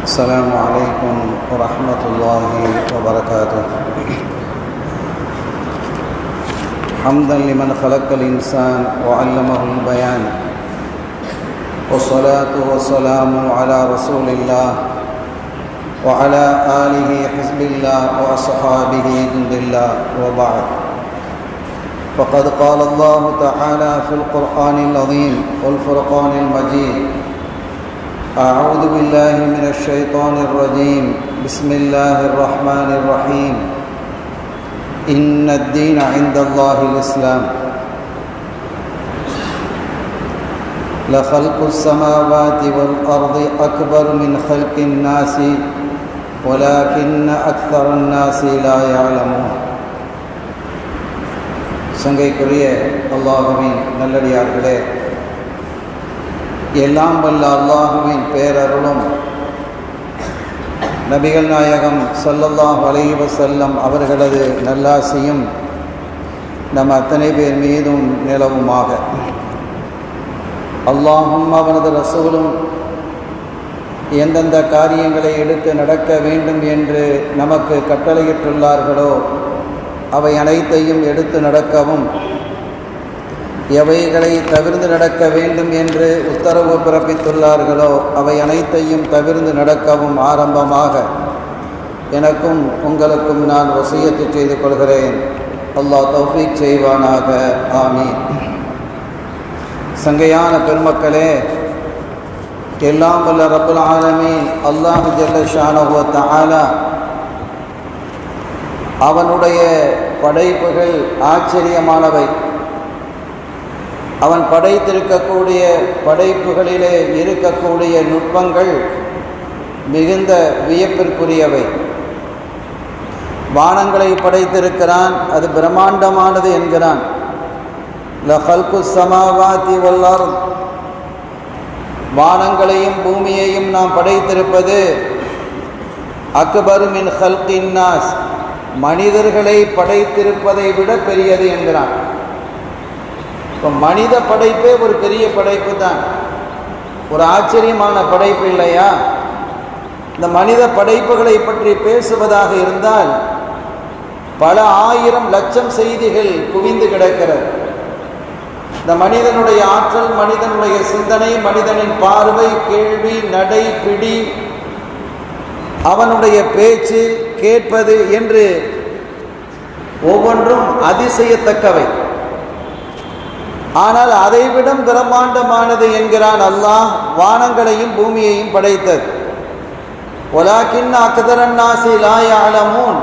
السلام عليكم ورحمة الله وبركاته. حمدا لمن خلق الإنسان وعلمه البيان، والصلاة والسلام على رسول الله وعلى آله حزب الله وأصحابه جند الله، وبعد. فقد قال الله تعالى في القرآن العظيم والفرقان المجيد: أعوذ بالله من الشيطان الرجيم، بسم الله الرحمن الرحيم. إن الدين عند الله الإسلام. لخلق السماوات والأرض أكبر من خلق الناس ولكن أكثر الناس لا يعلمون. சங்கைக்குரிய அல்லாஹுவின் நல்லடியார்களே, எல்லாம் வல்ல அல்லாஹுவின் பேரருளும் நபிகள் நாயகம் ஸல்லல்லாஹு அலைஹி வஸல்லம் அவர்களது நல்லாசியும் நம் அத்தனை பேர் மீதும் நிலவுமாக. அல்லாஹும் அவனது ரசூலும் எந்தெந்த காரியங்களை எடுத்து நடக்க வேண்டும் என்று நமக்கு கட்டளையிட்டுள்ளார்களோ அவை அனைத்தையும் எடுத்து நடக்கவும், எவைகளை தவிர்த்து நடக்க வேண்டும் என்று உத்தரவு பிறப்பித்துள்ளார்களோ அவை அனைத்தையும் தவிர்த்து நடக்கவும் ஆரம்பமாக எனக்கும் உங்களுக்கும் நான் வசியத்து செய்து கொள்கிறேன். அல்லாஹ் தௌஃபீக் செய்வானாக. ஆமீன். சங்கையான பெருமக்களே, எல்லாம் வல்ல ரப்புல் ஆலமீன் அல்லாஹ் ஜல்ல ஷானஹு வ தஆலா அவனுடைய படைப்புகள் ஆச்சரியமானவை. அவன் படைத்திருக்கக்கூடிய படைப்புகளிலே இருக்கக்கூடிய நுட்பங்கள் மிகுந்த வியப்பிற்குரியவை. வானங்களை படைத்திருக்கிறான், அது பிரம்மாண்டமானது என்கிறான். லஹல்கு ஸமாவாதி வல் அர்த், வானங்களையும் பூமியையும் நாம் படைத்திருப்பது அக்பரு மின் ஹல்கின் நாஸ், மனிதர்களை படைத்திருப்பதை விட பெரியது என்கிறான். இப்போ மனித படைப்பே ஒரு பெரிய படைப்பு தான், ஒரு ஆச்சரியமான படைப்பு இல்லையா? இந்த மனித படைப்புகளை பற்றி பேசுவதாக இருந்தால் பல ஆயிரம் லட்சம் செய்திகள் குவிந்து கிடக்கிறது. இந்த மனிதனுடைய ஆற்றல், மனிதனுடைய சிந்தனை, மனிதனின் பார்வை, கேள்வி, நடை, பிடி, அவனுடைய பேச்சு, கேட்பது என்று ஒவ்வொன்றும் அதிசயத்தக்கவை. ஆனால் அதைவிட பிரம்மாண்டமானது என்கிறான் அல்லாஹ் வானங்களையும் பூமியையும் படைத்தது. வலாக்கின் அக்தரன் நாஸி லா யஅலமூன்,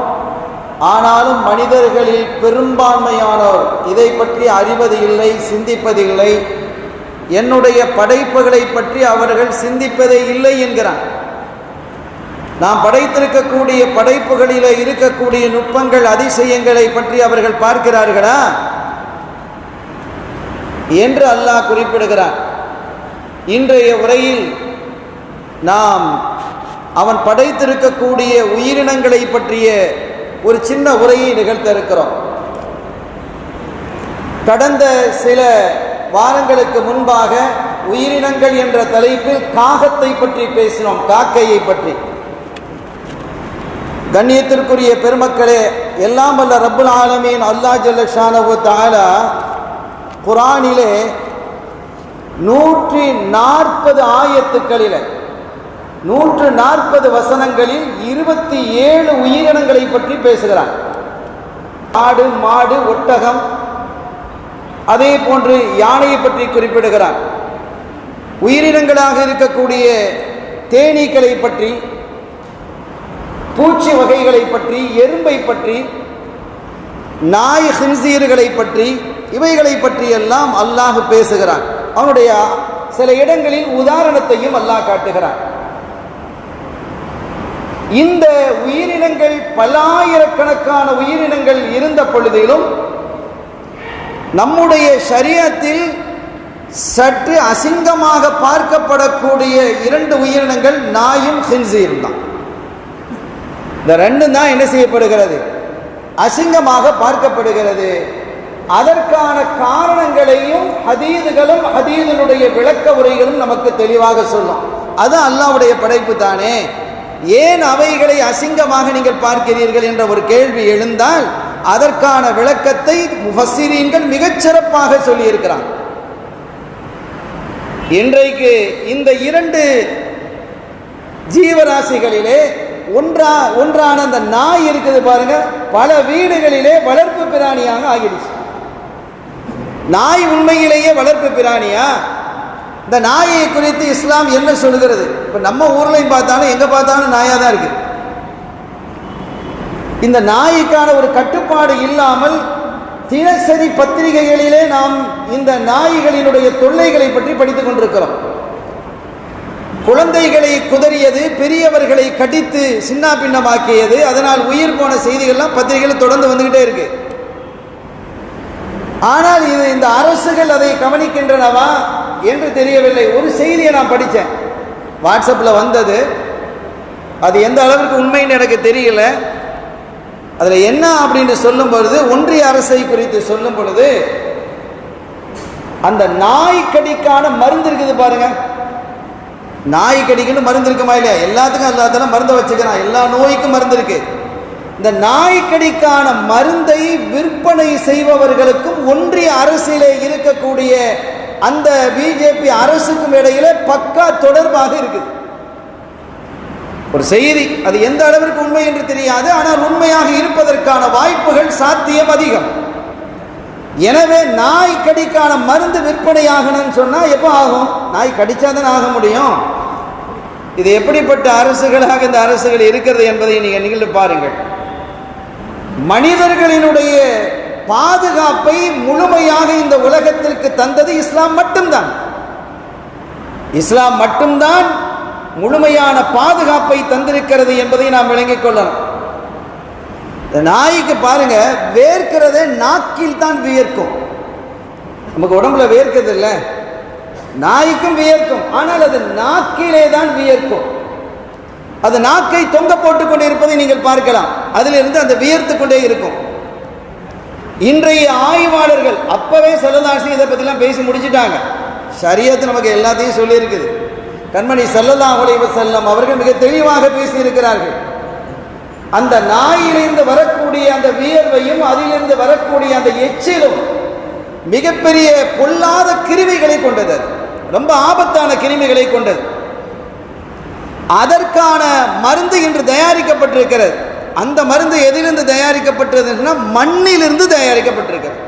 ஆனாலும் மனிதர்களில் பெரும்பான்மையானோர் இதை பற்றி அறிவது இல்லை, சிந்திப்பதில்லை. என்னுடைய படைப்புகளை பற்றி அவர்கள் சிந்திப்பதே இல்லை என்கிறான். நாம் படைத்திருக்கக்கூடிய படைப்புகளில் இருக்கக்கூடிய நுட்பங்கள், அதிசயங்களை பற்றி அவர்கள் பார்க்கிறார்களா என்று அல்லாஹ் குறிப்பிடுகிறான். இன்றைய உரையில் நாம் அவன் படைத்திருக்கக்கூடிய உயிரினங்களை பற்றிய ஒரு சின்ன உரையை நிகழ்த்த இருக்கிறோம். கடந்த சில வாரங்களுக்கு முன்பாக உயிரினங்கள் என்ற தலைப்பில் காகத்தை பற்றி பேசினோம், காக்கையை பற்றி. கண்ணியத்திற்குரிய பெருமக்களே, எல்லாம் வல்ல ரப்புல் ஆலமீன் அல்லாஹ் ஜல்ல ஷானஹு வ தஆலா குர்ஆனிலே 140 ஆயத்துக்களில் 140 வசனங்களில் 27 உயிரினங்களை பற்றி பேசுகிறான். ஆடு, மாடு, ஒட்டகம், அதே போன்று யானையை பற்றி குறிப்பிடுகிறான். உயிரினங்களாக இருக்கக்கூடிய தேனீக்களை பற்றி, பூச்சி வகைகளை பற்றி, எறும்பை பற்றி, நாய் ஹின்சீர்களை பற்றி, இவைகளை பற்றி எல்லாம் அல்லாஹ் பேசுகிறான். அவனுடைய சில இடங்களில் உதாரணத்தையும் அல்லாஹ் காட்டுகிறான். இந்த உயிரினங்கள் பல்லாயிரக்கணக்கான உயிரினங்கள் இருந்த பொழுதிலும் நம்முடைய ஷரியத்தில் சற்று அசிங்கமாக பார்க்கப்படக்கூடிய 2 உயிரினங்கள் நாயும் ஹின்சீரும் தான். இந்த ரெண்டும் தான் என்ன செய்யப்படுகிறது? அசிங்கமாக பார்க்கப்படுகிறது. அதற்கான காரணங்களையும் ஹதீதுகளும் ஹதீதினுடைய விளக்க உரைகளும் நமக்கு தெளிவாக சொல்லும். அது அல்லாஹ்வுடைய படைப்பு தானே. ஏன் அவைகளை அசிங்கமாக நீங்கள் பார்க்கிறீர்கள் என்ற ஒரு கேள்வி எழுந்தால் அதற்கான விளக்கத்தை முஃபஸ்ஸிரீன்கள் மிகச்சிறப்பாக சொல்லியிருக்கிறார். இன்றைக்கு இந்த இரண்டு ஜீவராசிகளிலே ஒன்றான அந்த நாய் இருக்குது பாருங்க, பல வீடுகளிலே வளர்ப்பு பிராணியாக ஆகிடுச்சு. நாய் உண்மையிலேயே வளர்ப்பு பிராணியா? இந்த நாயை குறித்து இஸ்லாம் என்ன சொல்கிறது? இப்ப நம்ம ஊர்லையும் பார்த்தாலும் எங்க பார்த்தாலும் நாயா தான் இருக்கு. இந்த நாய்க்கான ஒரு கட்டுப்பாடு இல்லாமல் தினசரி பத்திரிகைகளிலே நாம் இந்த நாய்களினுடைய தொல்லைகளை பற்றி படித்துக் கொண்டிருக்கிறோம். குழந்தைகளை குதறியது, பெரியவர்களை கடித்து சின்ன பின்னமாக்கியது, அதனால் உயிர் போன செய்திகள்லாம் பத்திரிகையில் தொடர்ந்து வந்துகிட்டே இருக்கு. ஆனால் இந்த அரசுகள் அதை கவனிக்கின்றனவா என்று தெரியவில்லை. ஒரு செய்தியை நான் படித்தேன், வாட்ஸ்அப்பில் வந்தது. அது எந்த அளவிற்கு உண்மைன்னு எனக்கு தெரியல. அதில் என்ன அப்படின்னு சொல்லும் பொழுது, ஒன்றிய அரசை குறித்து சொல்லும் பொழுது, அந்த நாய்க்கடிக்கான மருந்து இருக்குது பாருங்க. நாய்க்கடிக்குன்னு மருந்து இருக்குமா இல்லையா? எல்லாத்துக்கும் மருந்தை வச்சுக்கிறான், எல்லா நோய்க்கும் மருந்து இருக்கு. இந்த நாய்க்கடிக்கான மருந்தை விற்பனை செய்பவர்களுக்கும் ஒன்றிய அரசிலே இருக்கக்கூடிய அந்த பிஜேபி அரசுக்கும் இடையில பக்கா தொடர்பாக இருக்குது. ஒரு செய்தி, அது எந்த அளவிற்கு உண்மை என்று தெரியாது, ஆனால் உண்மையாக இருப்பதற்கான வாய்ப்புகள் சாத்தியம் அதிகம். எனவே நாய் கடிக்கான மருந்து விற்பனை ஆகணும்னு சொன்னா எப்போ ஆகும்? நாய் கடிச்சாதான் ஆக முடியும். இது எப்படிப்பட்ட அரசுகளாக இந்த அரசுகள் இருக்கிறது என்பதை நீங்க நிகழ்ந்து பாருங்கள். மனிதர்களினுடைய பாதுகாப்பை முழுமையாக இந்த உலகத்திற்கு தந்தது இஸ்லாம் மட்டும்தான். இஸ்லாம் மட்டும்தான் முழுமையான பாதுகாப்பை தந்திருக்கிறது என்பதை நாம் விளங்கிக் கொள்ளணும். நாய்க்கு பாருங்க, வேர்க்கிறதே நாக்கில் தான் வியர்க்கும். நமக்கு உடம்புல வேர்க்கிறது இல்லை, நாய்க்கும் வியர்க்கும், ஆனால் அது நாக்கிலே தான் வியர்க்கும். அது நாக்கை தொங்க போட்டுக் கொண்டு இருப்பதை நீங்கள் பார்க்கலாம். அதிலிருந்து அந்த வியர்த்து கொண்டே இருக்கும். இன்றைய ஆய்வாளர்கள் அப்பவே ஸல்லல்லாஹு இதை பற்றிலாம் பேசி முடிச்சுட்டாங்க. ஷரியத்து நமக்கு எல்லாத்தையும் சொல்லி இருக்குது. கண்மணி ஸல்லல்லாஹு அலைஹி வஸல்லம் அவர்கள் மிக தெளிவாக பேசி இருக்கிறார்கள். அந்த நாயிலிருந்து வரக்கூடிய அந்த வியர்வையும் அதிலிருந்து வரக்கூடிய அந்த எச்சிலும் மிகப்பெரிய பொல்லாத கிருமிகளை கொண்டது, ரொம்ப ஆபத்தான கிருமிகளை கொண்டது. அதற்கான மருந்து இன்று தயாரிக்கப்பட்டிருக்கிறது. அந்த மருந்து எதிலிருந்து தயாரிக்கப்பட்டதுன்னா மண்ணிலிருந்து தயாரிக்கப்பட்டிருக்கிறது.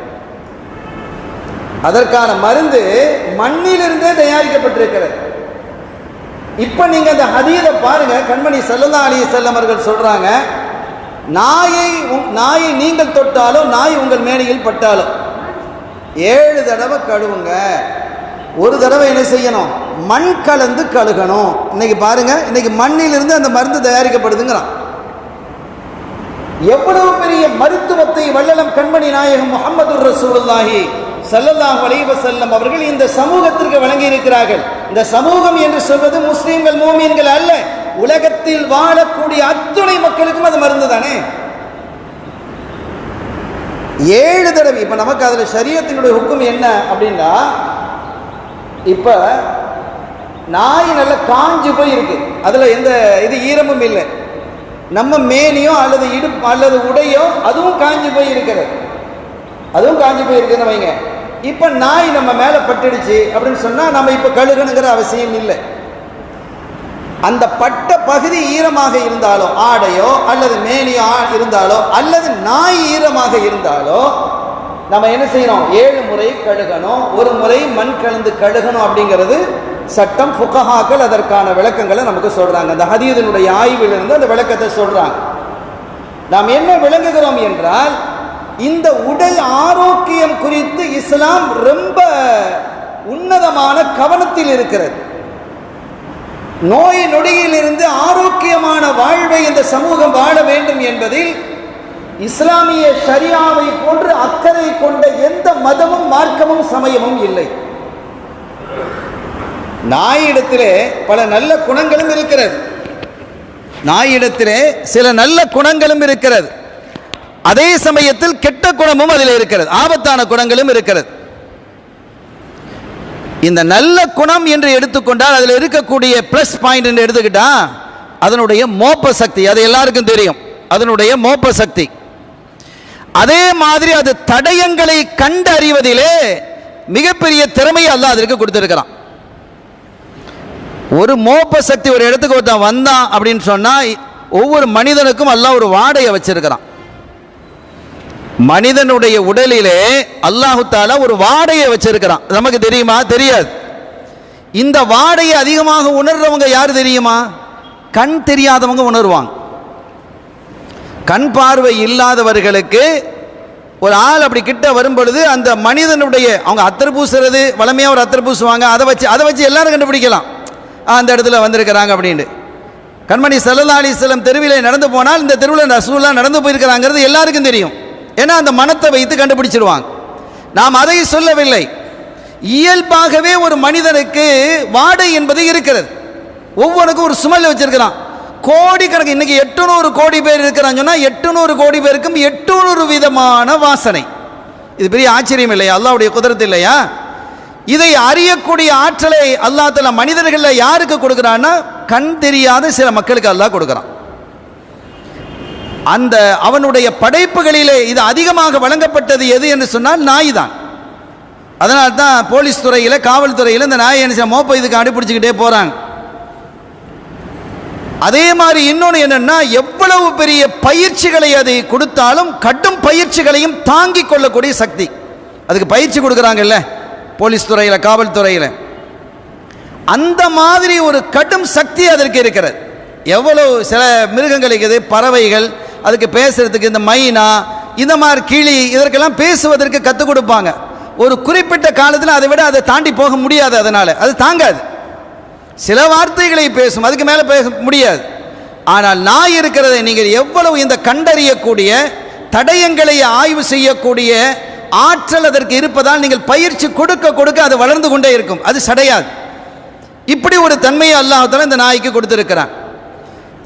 அதற்கான மருந்து மண்ணிலிருந்தே தயாரிக்கப்பட்டிருக்கிறது. இப்ப நீங்க அந்த ஹதீஸை பாருங்க, கண்மணி ஸல்லல்லாஹு அலைஹி வஸல்லம் அவர்கள் சொல்றாங்க, நாயை நீங்கள் தொட்டாலோ நாய் உங்கள் மேனியில் பட்டாலோ 7 தடவை கழுவுங்க. ஒரு தடவை என்ன செய்யணும்? மண் கலந்து கழுகணும். இன்னைக்கு பாருங்க, இன்னைக்கு மண்ணிலிருந்து அந்த மருந்து தயாரிக்கப்படுதுங்கிறான். எவ்வளவு பெரிய மருத்துவத்தை வல்லலம் கண்மணி நாயகம் முஹம்மது ரசூலுல்லாஹி ஸல்லல்லாஹு அலைஹி வஸல்லம் அவர்கள் இந்த சமூகத்திற்கு வழங்கி இருக்கிறார்கள். இந்த சமூகம் என்று சொல்வது முஸ்லிம்கள், மூமின்கள் அல்ல, உலகத்தில் வாழக்கூடிய அத்துணை மக்களுக்கும் அது மருந்து தானே. 7 தடவை. இப்ப நமக்கு அதுல ஷரியத்தினுடைய ஹுக்கும் என்ன அப்படின்னா, இப்ப நாய் நல்லா காஞ்சு போய் இருக்கு, அதுல எந்த ஈரமும் இல்லை. நம்ம மேனியோ அல்லது இடுப்பு அல்லது உடையோ அதுவும் காஞ்சி போய் இருக்கிறது, அதுவும் காஞ்சி போய் இருக்குன்னு வைங்க. இப்ப நாய் நம்ம மேல பட்டுடுச்சு அப்படின்னு சொன்னா நம்ம இப்ப கழுகணுங்கிற அவசியம் இல்லை. அந்த பட்ட பகுதி ஈரமாக இருந்தாலோ, ஆடையோ அல்லது மேனியோ இருந்தாலோ அல்லது நாய் ஈரமாக இருந்தாலோ நம்ம என்ன செய்யணும்? 7 முறை கழுகணும், ஒரு முறை மண் கலந்து கழுகணும் அப்படிங்கிறது சட்டம். ஃபுகஹாக்கள் அதற்கான விளக்கங்களை நமக்கு சொல்றாங்க. அந்த ஹதீஸினுடைய ஆய்விலிருந்து அந்த விளக்கத்தை சொல்றாங்க. நாம் என்ன விளங்குகிறோம் என்றால், இந்த உடல் ஆரோக்கியம் குறித்து இஸ்லாம் ரொம்ப உன்னதமான கவனத்தில் இருக்கிறது. நோய் நொடியிலிருந்து ஆரோக்கியமான வாழ்வை இந்த சமூகம் வாழ வேண்டும் என்பதில் இஸ்லாமிய ஷரியாவை போன்று அக்கறை கொண்ட எந்த மதமும் மார்க்கமும் சமயமும் இல்லை. நாயிடத்திலே பல நல்ல குணங்களும் இருக்கிறது, நாயிடத்திலே சில நல்ல குணங்களும் இருக்கிறது, அதே சமயத்தில் கெட்ட குணமும் அதில் இருக்கிறது, ஆபத்தான குணங்களும் இருக்கிறது. இந்த நல்ல குணம் என்று எடுத்துக்கொண்டால் அதில் இருக்கக்கூடிய பிளஸ் பாயிண்ட் என்று எடுத்துக்கிட்டா, அதனுடைய மோப்ப சக்தி, அது எல்லாருக்கும் தெரியும், அதனுடைய மோப்ப சக்தி. அதே மாதிரி அது தடயங்களை கண்டறிவதிலே மிகப்பெரிய திறமையை அல்லாஹ் அதற்கு கொடுத்திருக்கிறான். ஒரு மோப்ப சக்தி, ஒரு இடத்துக்கு ஒருத்தன் வந்தான் அப்படின்னு சொன்னா ஒவ்வொரு மனிதனுக்கும் அல்லாஹ் ஒரு வாடையை வச்சிருக்கிறான். மனிதனுடைய உடலிலே அல்லாஹு தஆலா ஒரு வாடையை வச்சிருக்கிறான். நமக்கு தெரியுமா? தெரியாது. இந்த வாடையை அதிகமாக உணர்றவங்க யாரு தெரியுமா? கண் தெரியாதவங்க உணர்வாங்க. கண் பார்வை இல்லாதவர்களுக்கு ஒரு ஆள் அப்படி கிட்ட வரும் பொழுது அந்த மனிதனுடைய, அவங்க அத்தர் பூசுறது வளமையாக ஒரு அத்தர் பூசுவாங்க, அதை வச்சு எல்லாரும் கண்டுபிடிக்கலாம் அந்த இடத்துல வந்திருக்கிறாங்க அப்படின்னு. கண்மணி ஸல்லல்லாஹு அலைஹி வஸல்லம் தெருவிலே நடந்து போனால் இந்த தெருவில் ரசூலுல்லாஹ் நடந்து போயிருக்கிறாங்கிறது எல்லாருக்கும் தெரியும். ஏன்னா அந்த மனத்தை வைத்து கண்டுபிடிச்சிருவாங்க. நாம் அதை சொல்லவில்லை. இயல்பாகவே ஒரு மனிதனுக்கு வாடை என்பது இருக்கிறது. ஒவ்வொருக்கும் ஒரு சுமல் வச்சிருக்கிறான். கோடிக்கணக்கு, இன்னைக்கு 800 கோடி பேர் இருக்கிறான்னு சொன்னா 800 கோடி பேருக்கும் 800 விதமான வாசனை. இது பெரிய ஆச்சரியம் இல்லையா? அல்லாஹ்வுடைய குதிரத்து இல்லையா? இதை அறியக்கூடிய ஆற்றலை அல்லாஹ் தஆலா மனிதர்களில் யாருக்கு கொடுக்குறான்னா கண் தெரியாத சில மக்களுக்கு அல்லாஹ் கொடுக்குறான். அந்த அவனுடைய படைப்புகளிலே இது அதிகமாக வழங்கப்பட்டது எது என்று சொன்னால் நாய் தான். அதனால தான் போலீஸ் துறையில், காவல்துறையில் இந்த நாயை என்ன மோப்ப இதுக்கு அடிப்பிடிச்சுக்கிட்டே போகிறாங்க. அதே மாதிரி இன்னொன்று என்னன்னா, எவ்வளவு பெரிய பயிற்சிகளை அதை கொடுத்தாலும் கடும் பயிற்சிகளையும் தாங்கிக் கொள்ளக்கூடிய சக்தி அதுக்கு பயிற்சி கொடுக்குறாங்கல்ல போலீஸ் துறையில், காவல்துறையில், அந்த மாதிரி ஒரு கடும் சக்தி அதற்கு இருக்கிறது. எவ்வளவு சில மிருகங்கள் இருக்குது, பறவைகள், அதுக்கு பேசுறதுக்கு இந்த மைனா, இந்த மாதிரி கிளி, இதற்கெல்லாம் பேசுவதற்கு கற்றுக் கொடுப்பாங்க. ஒரு குறிப்பிட்ட காலத்தில் அதை விட அதை தாண்டி போக முடியாது, அதனால அது தாங்காது. சில வார்த்தைகளை பேசும், அதுக்கு மேலே பேச முடியாது. ஆனால் நாய் இருக்கிறதை நீங்கள் எவ்வளவு இந்த கண்டறியக்கூடிய, தடயங்களை ஆய்வு செய்யக்கூடிய ஆற்றல் அதற்கு இருப்பதால் நீங்கள் பயிற்சி கொடுக்க கொடுக்க அது வளர்ந்து கொண்டே இருக்கும், அது சடையாது. இப்படி ஒரு தன்மையை அல்லாஹ் தஆலா இந்த நாய்க்கு கொடுத்திருக்கிறான்.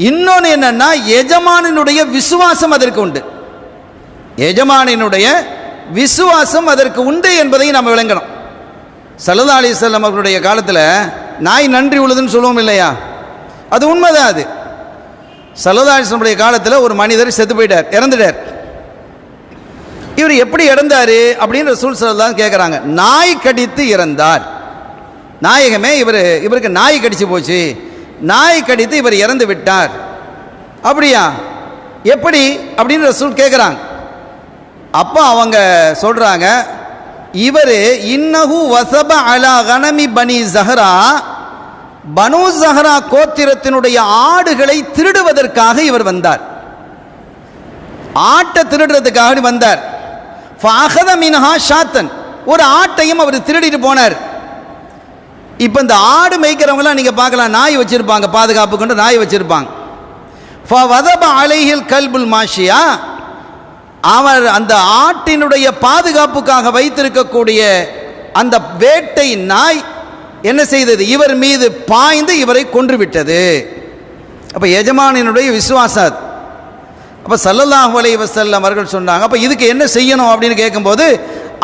இன்னொன்று என்னன்னா, எஜமானினுடைய விசுவாசம் அதற்கு உண்டு. எஜமானினுடைய விசுவாசம் அதற்கு உண்டு என்பதை நாம் விளங்கணும். ஸல்லல்லாஹு அலைஹி வஸல்லம் அவர்களுடைய காலத்தில் நாய் நன்றி உள்ளதுன்னு சொல்லுவோம் இல்லையா? அது உண்மைதான். அது ஸல்லல்லாஹு அலைஹி வஸல்லம் காலத்தில் ஒரு மனிதர் செத்து போயிட்டார், இறந்துட்டார். இவர் எப்படி இறந்தார் அப்படின்னு ரசூல் ஸல்லல்லாஹு கேட்குறாங்க. நாய் கடித்து இறந்தார். நாயகமே, இவருக்கு நாய் கடிச்சு போச்சு, நாய் கடித்து இவர் இறந்து விட்டார். அப்படியா, எப்படி அப்படின்னு ரசூல் கேட்குறாங்க. அப்போ அவங்க சொல்கிறாங்க, இவர் இன்னஹு வஸப அலா கனமி பனி ஸஹரா, பனு ஸஹரா கோத்திரத்தினுடைய ஆடுகளை திருடுவதற்காக இவர் வந்தார். ஆட்டை திருடுறதுக்காக வந்தார். ஃபஅഖத மின்ஹா ஷாத்தன், ஒரு ஆட்டையும் அவர் திருடிட்டு போனார். இப்போ இந்த ஆடு மேய்க்கிறவங்களாம் நீங்கள் பார்க்கலாம், நாய் வச்சுருப்பாங்க, பாதுகாப்பு கொண்டு நாய் வச்சுருப்பாங்க. ஃபவதப அலைஹில் கல்புல் மாஷியா, அவர் அந்த ஆட்டினுடைய பாதுகாப்புக்காக வைத்திருக்கக்கூடிய அந்த வேட்டை நாய் என்ன செய்தது? இவர் மீது பாய்ந்து இவரை கொன்றுவிட்டது. அப்போ எஜமானினுடைய விசுவாசம். அப்போ ஸல்லல்லாஹு அலைஹி வஸல்லம் அவர்கள் சொன்னாங்க, அப்போ இதுக்கு என்ன செய்யணும் அப்படின்னு கேட்கும்போது,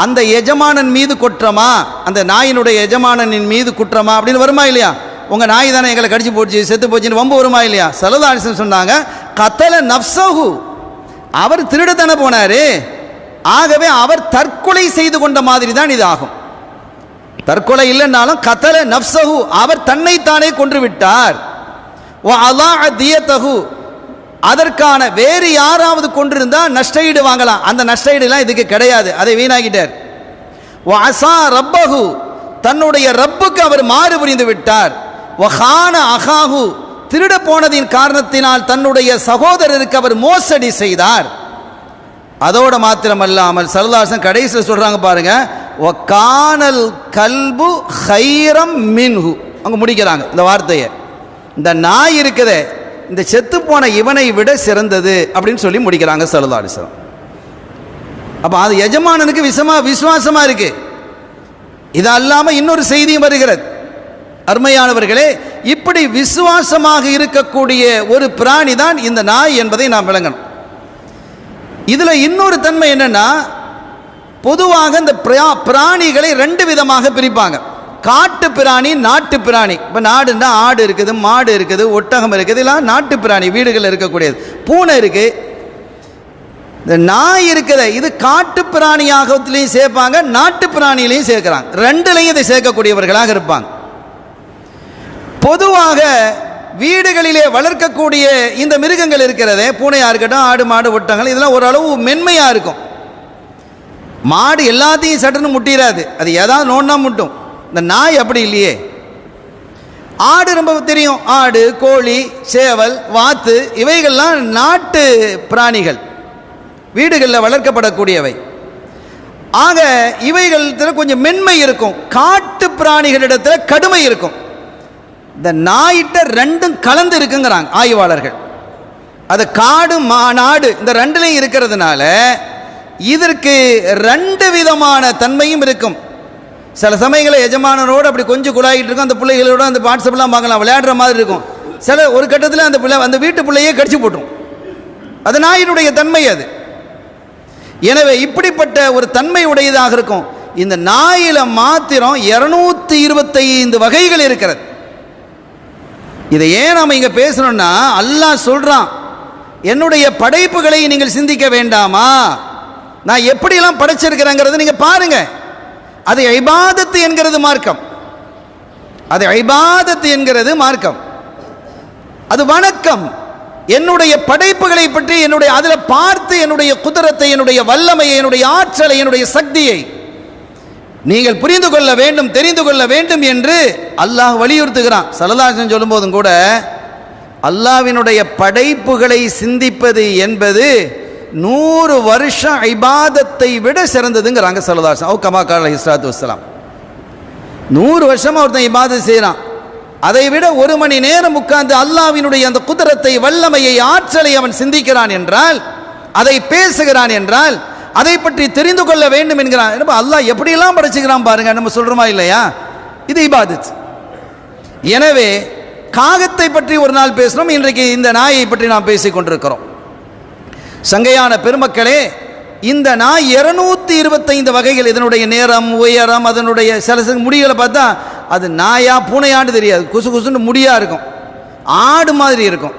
அந்த எஜமானன் மீது குற்றமா, அந்த நாயினுடைய எஜமானனின் மீது குற்றமா அப்படின்னு வருமா இல்லையா? உங்கள் நாய் தானே எங்களை கடிச்சு போச்சு, செத்து போச்சுன்னு வம்பு வருமா இல்லையா? ஸல்லல்லாஹு அலைஹி வஸல்லம் சொன்னாங்க, கத்தல நஃப்ஸஹு, அவர் திருடத்தானே போனார், ஆகவே அவர் தற்கொலை செய்து கொண்ட மாதிரி தான் இது ஆகும். தற்கொலை இல்லைன்னாலும் கத்தல நஃப்ஸஹு, அவர் தன்னைத்தானே கொன்று விட்டார். வ அலாஅ தியதஹு, அதற்கான வேறு யாராவது கொண்டிருந்தால் நஷ்டஈடு வாங்கலாம், அந்த நஷ்டஈடுலாம் இதுக்கு கிடையாது, அதை வீணாகிட்டார். வ அஸா ரப்பஹு, தன்னுடைய ரப்புக்கு அவர் மாறு புரிந்து விட்டார். வ கான அகாஹு, திருட போனதின் காரணத்தினால் தன்னுடைய சகோதரருக்கு அவர் மோசடி செய்தார். அதோட மாத்திரமல்லாமல் ஸல்லல்லாஹு அலைஹி வஸல்லம் கடைசியில் சொல்றாங்க பாருங்க, வ கானல் கல்பு கைரம் மின்ஹு, அவங்க முடிக்கிறாங்க இந்த வார்த்தையை, இந்த நாய் இருக்குதே இந்த செத்து போன இவனை விட சிறந்தது அப்படின்னு சொல்லி முடிக்கிறாங்க ஸல்லல்லாஹு அலைஹி வஸல்லம். அப்போ அது எஜமானனுக்கு விசுவாசமா இருக்கு. இது அல்லாமல் இன்னொரு செய்தியும் வருகிறது. அருமையானவர்களே, இப்படி விசுவாசமாக இருக்கக்கூடிய ஒரு பிராணி தான் இந்த நாய் என்பதை நாம் விளங்கணும். இதில் இன்னொரு தன்மை என்னன்னா, பொதுவாக இந்த பிராணிகளை ரெண்டு விதமாக பிரிப்பாங்க. காட்டு பிராணி, நாட்டு பிராணி. இப்போ நாடுன்னா ஆடு இருக்குது, மாடு இருக்குது, ஒட்டகம் இருக்குது, இதெல்லாம் நாட்டு பிராணி, வீடுகளில் இருக்கக்கூடியது. பூனை இருக்குது, இந்த நாய் இருக்குது, இது காட்டு பிராணியாகத்திலையும் சேர்ப்பாங்க, நாட்டு பிராணியிலையும் சேர்க்கிறாங்க. ரெண்டுலையும் இதை சேர்க்கக்கூடியவர்களாக இருப்பாங்க. பொதுவாக வீடுகளிலே வளர்க்கக்கூடிய இந்த மிருகங்கள் இருக்கிறதே, பூனையாக இருக்கட்டும், ஆடு மாடு ஒட்டகங்கள், இதெல்லாம் ஓரளவு மென்மையாக இருக்கும். மாடு எல்லாத்தையும் சட்டுன்னு முட்டிடாது, அது ஏதாவது நோண்டா முட்டும். இந்த நாய் அப்படி இல்லையே. ஆடு ரொம்ப தெரியும், ஆடு, கோழி, சேவல், வாத்து, இவைகள்லாம் நாட்டு பிராணிகள், வீடுகளில் வளர்க்கப்படக்கூடியவை. ஆக இவைகளிடத்தில் கொஞ்சம் மென்மை இருக்கும், காட்டு பிராணிகளிடத்தில் கடுமை இருக்கும். இந்த நாயிட்ட ரெண்டும் கலந்து இருக்குங்கிறாங்க ஆய்வாளர்கள். அது காடு நாடு இந்த ரெண்டுலையும் இருக்கிறதுனால இதற்கு ரெண்டு விதமான தன்மையும் இருக்கும். சில சமயங்களில் எஜமானரோடு அப்படி கொஞ்சம் குழாயிட்டு இருக்கும், அந்த பிள்ளைகளோட அந்த வாட்ஸ்அப்லாம் பார்க்கலாம், விளையாடுற மாதிரி இருக்கும். சில ஒரு கட்டத்தில் அந்த பிள்ளை அந்த வீட்டு பிள்ளையே கடிச்சு போட்டுரும். அது நாயினுடைய தன்மை அது. எனவே இப்படிப்பட்ட ஒரு தன்மை உடையதாக இருக்கும். இந்த நாயில மாத்திரம் 225 வகைகள் இருக்கிறது. இதை ஏன் நாம் இங்கே பேசணும்னா, அல்லாஹ் சொல்கிறான், என்னுடைய படைப்புகளை நீங்கள் சிந்திக்க வேண்டாமா, நான் எப்படியெல்லாம் படைச்சிருக்கிறேங்கிறது நீங்கள் பாருங்க. அது இபாதத்து என்கிறது மார்க்கம், அது இபாதத்து என்கிறது மார்க்கம், அது வணக்கம். என்னுடைய படைப்புகளை பற்றி என்னுடைய அதில் பார்த்து என்னுடைய குதிரத்தை, என்னுடைய வல்லமையை, என்னுடைய ஆற்றலை, என்னுடைய சக்தியை நீங்கள் புரிந்து கொள்ள வேண்டும், தெரிந்து கொள்ள வேண்டும் என்று அல்லாஹ் வலியுறுத்துகிறான். ஸல்லல்லாஹு அலைஹி வஸல்லம் சொல்லும் போதும் கூட அல்லாஹ்வினுடைய படைப்புகளை சிந்திப்பது என்பது 100 வருஷம் இபாதத்தை விட சிறந்ததுங்கிறாங்க ஸல்லல்லாஹு அலைஹி வஸல்லம். கமா கால அலைஹிஸ்ஸலாத்து வஸ்ஸலாம். 100 வருஷமா ஒருத்தன் இபாதத் செய்கிறான், அதை விட 1 மணி நேரம் உட்கார்ந்து அல்லாஹ்வினுடைய அந்த குதிரத்தை, வல்லமையை, ஆற்றலை அவன் சிந்திக்கிறான் என்றால், அதை பேசுகிறான் என்றால், அதை பற்றி தெரிந்து கொள்ள வேண்டும் என்கிறான். அல்லாஹ் எப்படியெல்லாம் படைச்சுக்கிறான் பாருங்க, நம்ம சொல்றோமா இல்லையா? இது இபாதத். எனவே காகத்தை பற்றி ஒரு நாள் பேசுகிறோம், இன்றைக்கு இந்த நாயை பற்றி நாம் பேசிக் கொண்டிருக்கிறோம். சங்கையான பெருமக்களே, இந்த நாய் 225 வகைகள். இதனுடைய நேரம், உயரம், அதனுடைய சில முடிகளை பார்த்தா அது நாயா பூனையாண்டு தெரியாது, குசு குசுன்னு முடியா இருக்கும், ஆடு மாதிரி இருக்கும்,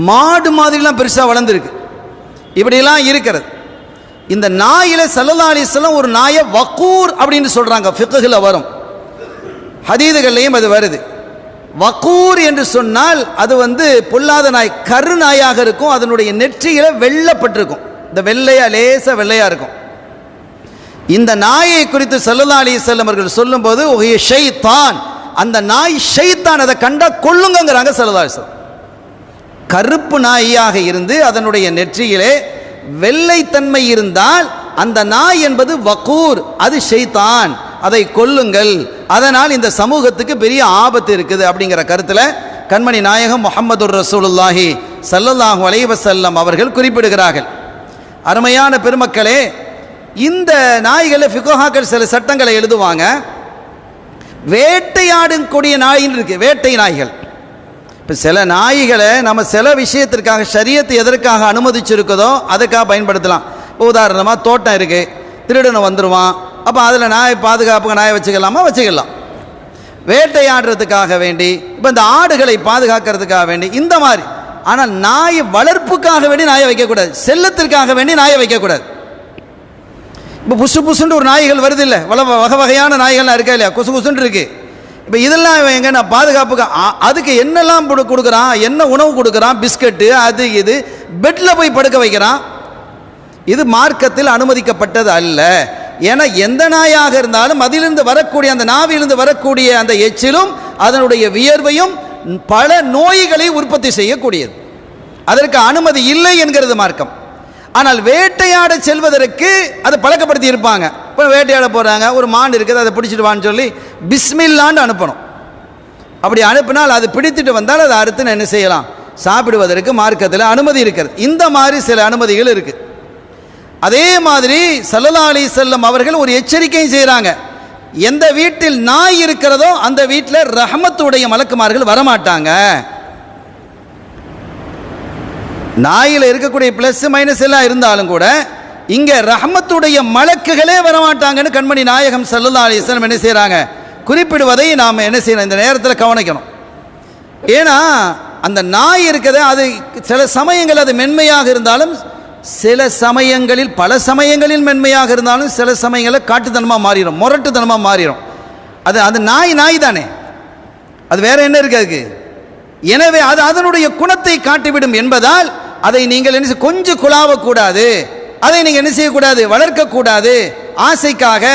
மாடு மாதிரிலாம் பெருசாக வளர்ந்துருக்கு, இப்படியெல்லாம் இருக்கிறது. இந்த நாயில ஸல்லல்லாஹு அலைஹி வஸல்லம் ஒரு நாயை வக்கூர் அப்படின்னு சொல்றாங்க, ஃபிக்ஹ்ல வரும், ஹதீதுகள்லையும் அது வருது. வக்கூர் என்று சொன்னால் அது பொல்லாத நாய், கரு நாயாக இருக்கும், அதனுடைய நெற்றியில வெள்ளப்பட்டிருக்கும், இந்த வெள்ளையா லேசா வெள்ளையா இருக்கும். இந்த நாயை குறித்து ஸல்லல்லாஹு அலைஹி வஸல்லம் அவர்கள் சொல்லும்போது ஷைத்தான், அந்த நாய் ஷைத்தான், அதை கண்டா கொல்லுங்கிறாங்க ஸல்லல்லாஹு அலைஹி வஸல்லம். கருப்பு நாயாக இருந்து அதனுடைய நெற்றியிலே வெள்ளைத்தன்மை இருந்தால் அந்த நாய் என்பது வக்கூர், அது ஷைத்தான், அதை கொல்லுங்கள், அதனால் இந்த சமூகத்துக்கு பெரிய ஆபத்து இருக்குது அப்படிங்கிற கருத்தில் கண்மணி நாயகம் முஹம்மதுர் ரசூலுல்லாஹி ஸல்லல்லாஹு அலைஹி வஸல்லம் அவர்கள் குறிப்பிடுகிறார்கள். அருமையான பெருமக்களே, இந்த நாய்களை ஃபிக்ஹாக்கள் சில சட்டங்களை எழுதுவாங்க. வேட்டையாடக்கூடிய நாயின்னு இருக்கு, வேட்டை நாய்கள். இப்போ சில நாய்களை நம்ம சில விஷயத்திற்காக ஷரியத்து எதற்காக அனுமதிச்சிருக்குதோ அதுக்காக பயன்படுத்தலாம். இப்போ உதாரணமாக தோட்டம் இருக்குது, திருடனை வந்துடுவான், அப்போ அதில் நாய் பாதுகாப்புக்கு நாயை வச்சுக்கலாமா, வச்சுக்கலாம். வேட்டையாடுறதுக்காக வேண்டி, இப்போ இந்த ஆடுகளை பாதுகாக்கிறதுக்காக வேண்டி இந்த மாதிரி. ஆனால் நாய் வளர்ப்புக்காக வேண்டி நாயை வைக்கக்கூடாது, செல்லத்திற்காக வேண்டி நாயை வைக்கக்கூடாது. இப்போ புசு புசுன்னு ஒரு நாய்கள் வருது இல்லை, வகை வகையான நாய்கள்லாம் இருக்கா இல்லையா, குசு குசுன்னு இருக்குது. இப்போ இதெல்லாம் எங்க நான் பாதுகாப்புக்கு அதுக்கு என்னெல்லாம் கொடுக்குறான், என்ன உணவு கொடுக்குறான், பிஸ்கட்டு, அது இது, பெட்டில் போய் படுக்க வைக்கிறான். இது மார்க்கத்தில் அனுமதிக்கப்பட்டது அல்ல. ஏன்னா எந்த நாயாக இருந்தாலும் அதிலிருந்து வரக்கூடிய அந்த நாவிலிருந்து வரக்கூடிய அந்த எச்சிலும் அதனுடைய வியர்வையும் பல நோய்களை உற்பத்தி செய்யக்கூடியது, அதற்கு அனுமதி இல்லை என்கிறது மார்க்கம். ஆனால் வேட்டையாட செல்வதற்கு அதை பழக்கப்படுத்தி இருப்பாங்க. இப்போ வேட்டையாட போகிறாங்க, ஒரு மான் இருக்குது, அதை பிடிச்சிட்டு வான்னு சொல்லி பிஸ்மில்லான்னு அனுப்பணும். அப்படி அனுப்பினால் அது பிடித்துட்டு வந்தால் அதை அறுத்து என்ன செய்யலாம், சாப்பிடுவதற்கு மார்க்கத்தில் அனுமதி இருக்கிறது. இந்த மாதிரி சில அனுமதிகள் இருக்குது. அதே மாதிரி ஸல்லல்லாஹு அலைஹி வஸல்லம் அவர்கள் ஒரு எச்சரிக்கையும் செய்கிறாங்க. எந்த வீட்டில் நாய் இருக்கிறதோ அந்த வீட்டில் ரஹமத்துடைய மலக்குமார்கள் வரமாட்டாங்க. நாயில் இருக்கக்கூடிய பிளஸ் மைனஸ் எல்லாம் இருந்தாலும் கூட இங்கே ரஹமத்துடைய மலக்குகளே வரமாட்டாங்கன்னு கண்மணி நாயகம் ஸல்லல்லாஹு அலைஹி வஸல்லம் என்ன செய்கிறாங்க, குறிப்பிடுவதை நாம் என்ன செய்யணும், இந்த நேரத்தில் கவனிக்கணும். ஏன்னா அந்த நாய் இருக்கிறது, அது சில சமயங்கள் அது மென்மையாக இருந்தாலும், சில சமயங்களில் பல சமயங்களில் மென்மையாக இருந்தாலும், சில சமயங்களில் காட்டுத்தனமாக மாறிடும், முரட்டுத்தனமாக மாறிடும். அது அது நாய் தானே, அது வேற என்ன இருக்கு. எனவே அது அதனுடைய குணத்தை காட்டிவிடும் என்பதால் அதை நீங்கள் என்ன கொஞ்சம் குழாவக்கூடாது, அதை நீங்கள் என்ன செய்யக்கூடாது, வளர்க்கக்கூடாது. ஆசைக்காக,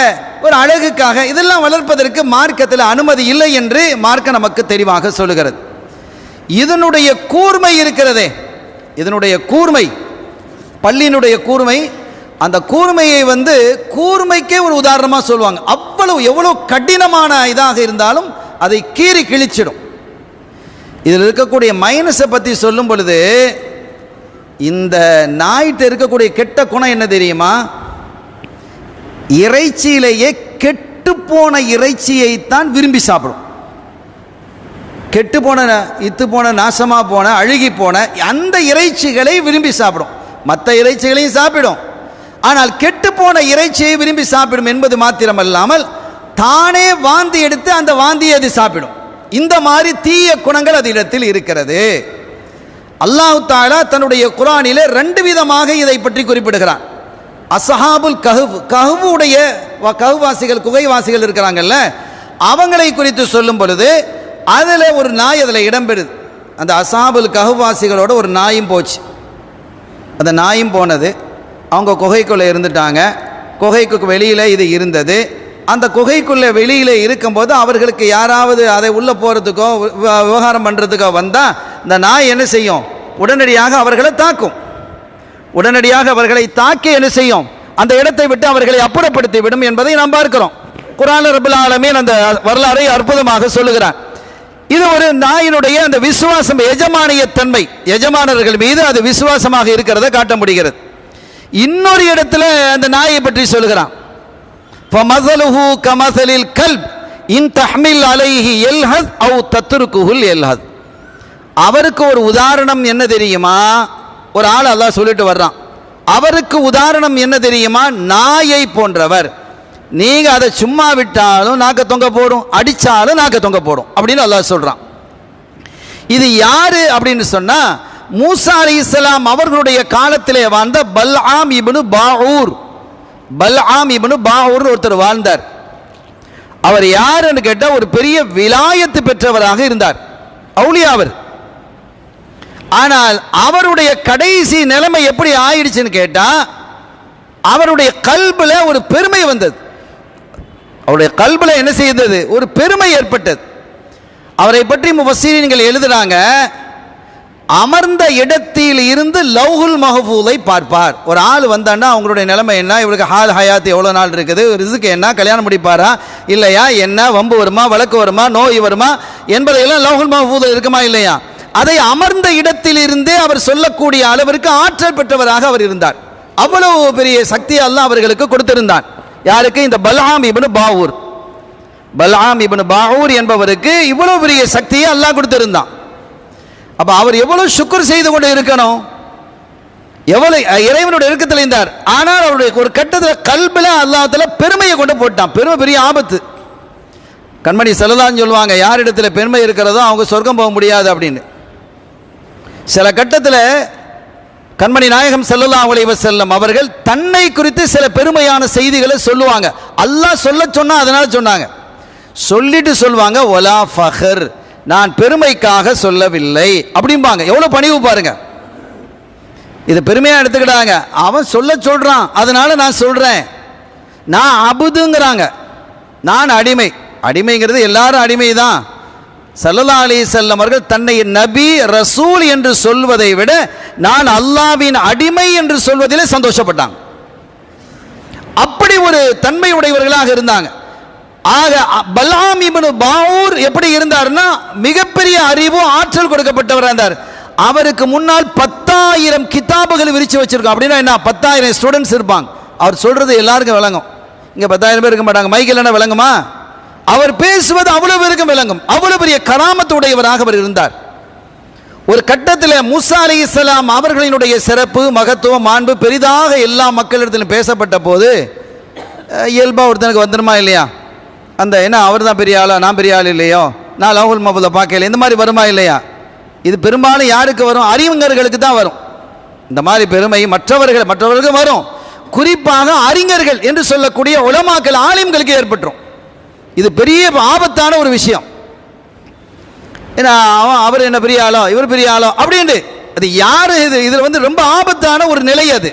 ஒரு அழகுக்காக இதெல்லாம் வளர்ப்பதற்கு மார்க்கத்தில் அனுமதி இல்லை என்று மார்க்கம் நமக்கு தெளிவாக சொல்லுகிறது. இதனுடைய கூர்மை இருக்கிறதே, இதனுடைய கூர்மை, பல்லினுடைய கூர்மை, அந்த கூர்மையை கூர்மைக்கே ஒரு உதாரணமாக சொல்லுவாங்க. அவ்வளவு எவ்வளவு கடினமான இதாக இருந்தாலும் அதை கீறி கிழிச்சிடும். இதில் இருக்கக்கூடிய மைனஸை பற்றி சொல்லும் பொழுது, இந்த நாய்கிட்ட இருக்கக்கூடிய கெட்ட குணம் என்ன தெரியுமா? இறைச்சியிலேயே கெட்டு போன இறைச்சியைத்தான் விரும்பி சாப்பிடும். கெட்டு போன, இத்து போன, நாசமாக போன, அழுகி போன அந்த இறைச்சிகளை விரும்பி சாப்பிடும். மற்ற இறைச்சிகளையும் சாப்பிடும், ஆனால் கெட்டு போன இறைச்சியை விரும்பி சாப்பிடும் என்பது மாத்திரமல்லாமல் தானே வாந்தி எடுத்து அந்த வாந்தியை அது சாப்பிடும். இந்த மாதிரி தீய குணங்கள் அதிடத்தில் இருக்கிறது. அல்லாஹ் தஆலா தன்னுடைய குர்ஆனிலே 2 விதமாக இதை பற்றி குறிப்பிடுகிறான். அஸ்ஹாபுல் கஹ்ஃப், கஹ்வுடைய கஹ்வாசிகள், குகைவாசிகள் இருக்கிறாங்கல்ல, அவங்களை குறித்து சொல்லும் பொழுது அதில் ஒரு நாய் அதில் இடம்பெறுது. அந்த அஸ்ஹாபுல் கஹ்வாசிகளோட ஒரு நாயும் போச்சு. அந்த நாயும் போனது, அவங்க குகைக்குள்ளே இருந்துட்டாங்க. குகைக்கு வெளியில் இது இருந்தது. அந்த குகைக்குள்ளே வெளியில் இருக்கும்போது அவர்களுக்கு யாராவது அதை உள்ளே போகிறதுக்கோ விவகாரம் பண்ணுறதுக்கோ வந்தால் இந்த நாய் என்ன செய்யும், உடனடியாக அவர்களை தாக்கும். உடனடியாக அவர்களை தாக்கி என்ன செய்யும், அந்த இடத்தை விட்டு அவர்களை அப்புறப்படுத்தி விடும் என்பதை நாம் பார்க்கிறோம். குர்ஆன் ரப்பல் ஆலமீன் அந்த வரலாறை அற்புதமாக சொல்லுகிறான். இது ஒரு நாயினுடைய அந்த விசுவாசம், எஜமானிய தன்மை, எஜமானர்கள் மீது அது விசுவாசமாக இருக்கிறத காட்ட முடிகிறது. இன்னொரு இடத்துல அந்த நாயை பற்றி சொல்லுகிறான். ஃபமஸலுஹு கமஸலில் கல்ப் இன் தஹ்மில் அலைஹி யல்ஹஸ் அவ் தத்ருகுஹுல் யல்ஹஸ். அவருக்கு ஒரு உதாரணம் என்ன தெரியுமா? ஒரு ஆள் அல்லாஹ் சொல்லிட்டு வர்றான். அவருக்கு உதாரணம் என்ன தெரியுமா? நாயை போன்றவர். நீங்க அதை சும்மா விட்டாலும் நாக்க தொங்க போடும், அடிச்சாலும் நாக்க தொங்க போடும் அப்படின்னு அல்லாஹ் சொல்றான். இது யாரு அப்படின்னு சொன்னா, மூசா அலைஹிஸ்ஸலாம் அவர்களுடைய காலத்திலே வாழ்ந்த பல்ஆம் இப்னு பாஊர். பல்ஆம் இப்னு பாஊர் ஒருத்தர் வாழ்ந்தார். அவர் யாருன்னு கேட்டால் ஒரு பெரிய விலாயத்து பெற்றவராக இருந்தார், அவுலியாவர். ஆனால் அவருடைய கடைசி நிலைமை எப்படி ஆயிடுச்சுன்னு கேட்டா, அவருடைய கல்புல ஒரு பெருமை வந்தது. அவருடைய கல்புல என்ன செய்தது, ஒரு பெருமை ஏற்பட்டது. அவரை பற்றி முஃபஸ்ஸீரீன்கள் எழுதுறாங்க, அமர்ந்த இடத்தில் இருந்து லவ்ஹுல் மஹ்ஃபூலை பார்ப்பார். ஒரு ஆள் வந்தான்னா அவங்களுடைய நிலைமை என்ன, இவருக்கு ஹால் ஹயாத் எவ்வளோ நாள் இருக்குது, ரிஸ்க் என்ன, கல்யாணம் முடிப்பாரா இல்லையா, என்ன வம்பு வருமா, வழக்கு வருமா, நோய் வருமா என்பதையெல்லாம் லவ்ஹுல் மஹ்ஃபூல் இருக்குமா இல்லையா, அதை அமர்ந்த இடத்தில் இருந்தே அவர் சொல்லக்கூடிய அளவிற்கு ஆற்றல் பெற்றவராக அவர் இருந்தார். அவ்வளவு பெரிய சக்தி அல்லாஹ் அவர்களுக்கு கொடுத்திருந்தான். யாருக்கு? இந்த பல்ஆம் இப்னு பாஊர். பல்ஆம் இப்னு பாஊர் என்பவருக்கு இவ்வளவு பெரிய சக்தியை அல்லாஹ் கொடுத்திருந்தான். அப்ப அவர் எவ்வளவு சுக்ர் செய்து கொண்டு இருக்கணும், எவ்வளவு இறைவனுடைய இறுக்கத்தில் இருந்தார். ஆனால் அவருடைய ஒரு கட்டத்தில் கல்பில் அல்லாஹ் தஆலா பெருமையை கொண்டு போட்டான். பெருமை பெரிய ஆபத்து. கண்மணி ஸல்லல்லாஹு சொல்லுவாங்க, யாரிடத்தில் பெருமை இருக்கிறதோ அவங்க சொர்க்கம் போக முடியாது அப்படின்னு. சில கட்டத்தில் கண்மணி நாயகம் ஸல்லல்லாஹு அலைஹி வஸல்லம் அவர்கள் தன்னை குறித்து சில பெருமையான செய்திகளை சொல்லுவாங்க. அல்லாஹ் சொல்ல சொன்னா அதனால சொன்னாங்க. சொல்லிட்டு சொல்லுவாங்க, வலா ஃபஹர், நான் பெருமைக்காக சொல்லவில்லை அப்படிம்பாங்க. எவ்வளவு பணிவு பாருங்க. இது பெருமையா எடுத்துக்கிட்டாங்க. அவன் சொல்றான் அதனால நான் சொல்றேன். நான் அபுதுங்கிறாங்க, நான் அடிமை. அடிமைங்கிறது எல்லாரும் அடிமை தான். ஸல்லல்லாஹு அலைஹி வஸல்லம் அவர்கள் தன்னை நபி ரசூல் என்று சொல்வதை விட நான் அல்லாஹ்வின் அடிமை என்று சொல்வதிலே சந்தோஷப்பட்டாங்க. அப்படி ஒரு தன்மை உடையவர்களாக இருந்தாங்க. ஆக பல்ஆம் இப்னு பாஊர் எப்படி இருந்தார்னா, மிகப்பெரிய அறிவு ஆற்றல் கொடுக்கப்பட்டவராக இருந்தார். அவருக்கு முன்னால் 10,000 கிதாபுகள் விரிச்சு வச்சிருக்கோம். அப்படின்னா என்ன, 10,000 ஸ்டூடெண்ட்ஸ் இருப்பாங்க. அவர் சொல்றது எல்லாருக்கும் விளங்கும். இங்க 10,000 பேர் இருக்க மாட்டாங்க, மைக் இல்லைன்னா விளங்குமா? அவர் பேசுவது அவ்வளவு பேருக்கும் விளங்கும். அவ்வளவு பெரிய கராமத்து உடையவராக அவர் இருந்தார். ஒரு கட்டத்தில் மூசா அலைஹிஸ்ஸலாம் அவர்களினுடைய சிறப்பு, மகத்துவம், மாண்பு பெரிதாக எல்லா மக்களிடத்திலும் பேசப்பட்ட போது, இயல்பா ஒருத்தனுக்கு வந்துடுமா இல்லையா, அந்த என்ன அவர் தான் பெரிய ஆளா, நான் பெரிய ஆள் இல்லையோ, நான் லௌஹுல் மஹ்ஃபூஸை பார்க்கல, இந்த மாதிரி வருமா இல்லையா? இது பெரும்பாலும் யாருக்கு வரும்? அறிஞர்களுக்கு தான் வரும். இந்த மாதிரி பெருமை மற்றவர்களுக்கு வரும். குறிப்பாக அறிஞர்கள் என்று சொல்லக்கூடிய உலமாக்கள், ஆலிம்களுக்கு ஏற்பட்டுரும். இது பெரிய ஆபத்தான ஒரு விஷயம். ஏன்னா அவர் என்ன பெரிய ஆளோ, இவர் பெரிய ஆளோ அப்படின்ட்டு அது யாரு? இதில் ரொம்ப ஆபத்தான ஒரு நிலை அது.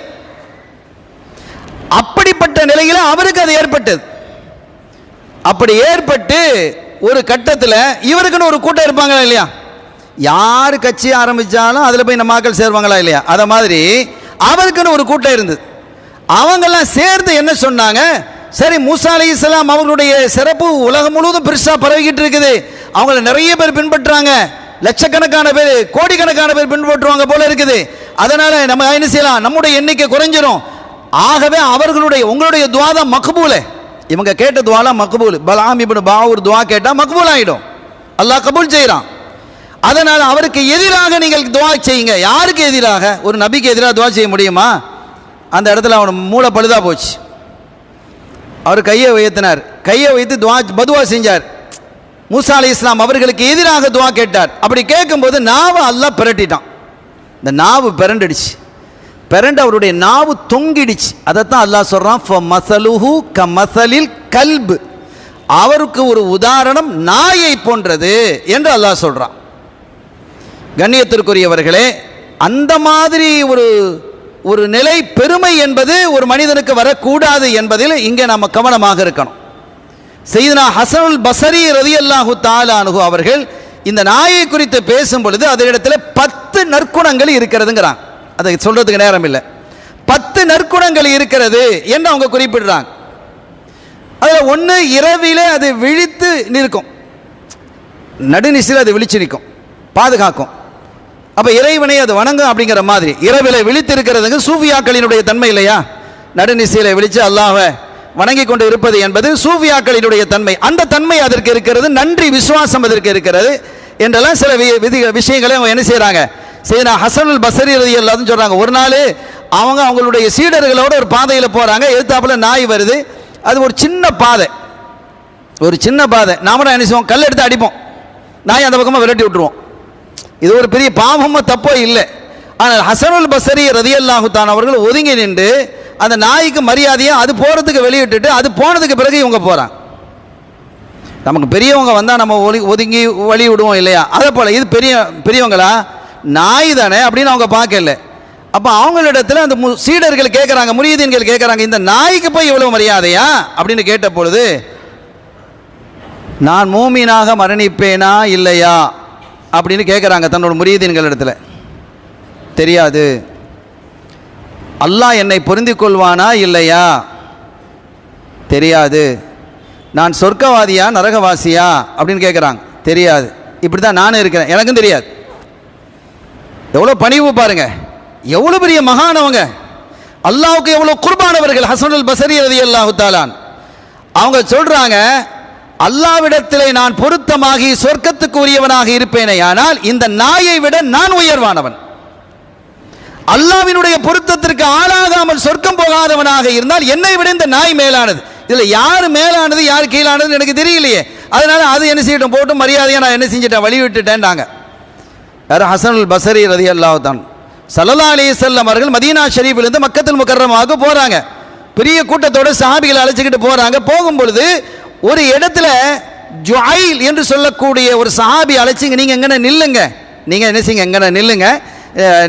அப்படிப்பட்ட நிலையில் அவருக்கு அது ஏற்பட்டது. அப்படி ஏற்பட்டு ஒரு கட்டத்தில் இவருக்குன்னு ஒரு கூட்டம் இருப்பாங்களா இல்லையா? யார் கட்சி ஆரம்பித்தாலும் அதில் போய் நம்ம மக்கள் சேருவாங்களா இல்லையா? அதை மாதிரி அவருக்குன்னு ஒரு கூட்டம் இருந்தது. அவங்கெல்லாம் சேர்ந்து என்ன சொன்னாங்க, சரி மூசா அலைஹிஸ்ஸலாம் அவர்களுடைய சிறப்பு உலகம் முழுவதும் பெருசாக பரவிக்கிட்டு இருக்குது, அவங்கள நிறைய பேர் பின்பற்றுறாங்க, லட்சக்கணக்கான பேர் கோடிக்கணக்கான பேர் பின்பற்றுவாங்க போல இருக்குது, அதனால் நம்ம என்ன செய்யலாம், நம்முடைய எண்ணிக்கை குறைஞ்சிரும். ஆகவே உங்களுடைய துவா தான் மக்பூல். இவங்க கேட்ட துவாலாம் மக்பூல். பலாம் இப்னு பாவூர் துவா கேட்டால் மக்பூல் ஆகிடும், அல்லாஹ் கபூல் செய்கிறான். அதனால் அவருக்கு எதிராக நீங்கள் துவா செய்யுங்க. யாருக்கு எதிராக? ஒரு நபிக்கு எதிராக துவா செய்ய முடியுமா? அந்த இடத்துல அவன் மூளை பழுதா போச்சு. அவர் கையை உயர்த்தினார், கையை வைத்து பதுவா செஞ்சார். மூசா அலைஹிஸ்ஸலாம் அவர்களுக்கு எதிராக துவா கேட்டார். அப்படி கேட்கும்போது நாவை அல்லாஹ் பிரட்டிட்டான். இந்த நாவு பிரண்டுடுச்சு, பிரண்டு அவருடைய நாவு தொங்கிடுச்சு. அதைத்தான் அல்லாஹ் சொல்றான், ஃபமஸலுஹு கமஸலில் கல்ப், அவருக்கு ஒரு உதாரணம் நாயை போன்றது என்று அல்லாஹ் சொல்றான். கண்ணியத்திற்குரியவர்களே, அந்த மாதிரி ஒரு நிலை, பெருமை என்பது ஒரு மனிதனுக்கு வரக்கூடாது என்பதில் இங்கே நம்ம கவனமாக இருக்கணும். சையதுனா ஹஸனுல் பஸரி ரலியல்லாஹு தஆலா அன்ஹு அவர்கள் இந்த நாயை குறித்து பேசும் பொழுது அதனிடத்தில் 10 நற்குணங்கள் இருக்கிறதுங்கிறாங்க. அதை சொல்றதுக்கு நேரம் இல்லை. 10 நற்குணங்கள் இருக்கிறது என்று அவங்க குறிப்பிடுறாங்க. அதில் ஒன்று, இரவிலே அது விழித்து நிற்கும், நடுநிசில் அது விழிச்சு நிற்கும், பாதுகாக்கும். அப்போ இறைவனை அது வணங்கும் அப்படிங்கிற மாதிரி இரவிலே விழித்து இருக்கிறதுங்க சூஃபியாக்களினுடைய தன்மை இல்லையா? நடுநிசையில விழிச்சு அல்லாஹ்வை வணங்கி கொண்டு இருப்பது என்பது சூஃபியாக்களினுடைய தன்மை. அந்த தன்மை அதற்கு இருக்கிறது, நன்றி விசுவாசம் அதற்கு இருக்கிறது என்றெல்லாம் சில விஷயங்களை அவங்க என்ன செய்கிறாங்க, சையதுனா ஹஸனுல் பஸரி ரலியல்லாஹு அன்ஹு சொல்கிறாங்க. ஒரு நாள் அவங்களுடைய சீடர்களோட ஒரு பாதையில் போகிறாங்க, எதிர்த்தாப்புல நாய் வருது. அது ஒரு சின்ன பாதை, நாம என்ன செய்வோம், கல் எடுத்து அடிப்போம், நாய் அந்த பக்கமாக விரட்டி விட்டுருவோம். இது ஒரு பெரிய பாவமோ தப்போ இல்லை. ஆனால் ஹஸனுல் பஸரி ரலியல்லாஹு தஆலா அவர்கள் ஒதுங்கி நின்று அந்த நாய்க்கு மரியாதையாக அது போகிறதுக்கு வெளியிட்டுட்டு அது போனதுக்கு பிறகு இவங்க போகிறாங்க. நமக்கு பெரியவங்க வந்தால் நம்ம ஒதுங்கி வழி விடுவோம் இல்லையா? அதை போல் இது பெரியவங்களா, நாய் தானே அப்படின்னு அவங்க பார்க்கல. அப்போ அவங்களிடத்தில் அந்த சீடர்கள் கேட்குறாங்க, முரீதீன்கள் கேட்குறாங்க, இந்த நாய்க்கு போய் இவ்வளோ மரியாதையா அப்படின்னு கேட்ட பொழுது, நான் மூமினாக மரணிப்பேனா இல்லையா அப்படின்னு கேட்குறாங்க தன்னோட முரீதீன்கள் இடத்துல. தெரியாது. அல்லாஹ் என்னை பொருந்திக் கொள்வானா இல்லையா தெரியாது. நான் சொர்க்கவாதியா நரகவாசியா அப்படின்னு கேட்குறாங்க. தெரியாது. இப்படி தான் நானும் இருக்கிறேன், எனக்கும் தெரியாது. எவ்வளோ பணிவு பாருங்க, எவ்வளோ பெரிய மகானவங்க, அல்லாஹ்வுக்கு எவ்வளோ குர்பானவர்கள். ஹஸனுல் பஸரி ரலியல்லாஹு தஆலா அவங்க சொல்றாங்க, அல்லாஹ்விடத்திலே நான் பொருத்தமாகி சொர்க்கத்துக்கு உரியவனாக இருப்பேனே, ஆனால் இந்த நாயை விட நான் உயர்வானவன். அல்லாஹ்வினுடைய பொருத்தத்திற்கு ஆளாகாமல் சொர்க்கம் போகாதவனாக இருந்தால் என்னை விட இந்த நாய் மேலானது. இதில் யார் மேலானது யார் கீழானதுன்னு எனக்கு தெரியலையே, அதனால அது என்ன செய்யட்டும் போட்டு மரியாதையாக நான் என்ன செஞ்சிட்டேன், வழி விட்டுட்டேன்டாங்க. யார்? ஹஸனுல் பஸரி ரலியல்லாஹு தஆலா. ஸல்லல்லாஹு அலைஹி வஸல்லம் அவர்கள் மதீனா ஷரீஃபிலிருந்து மக்கத்துல் முக்கர்ரமாவுக்கு போகிறாங்க. பெரிய கூட்டத்தோடு சஹாபிகளை அழைச்சிக்கிட்டு போகிறாங்க. போகும்பொழுது ஒரு இடத்துல ஜுஐல் என்று சொல்லக்கூடிய ஒரு சஹாபி அழைச்சிங்க, நீங்கள் எங்கே நில்லுங்க, நீங்கள் என்ன செய்யுங்க, எங்கே நில்லுங்க,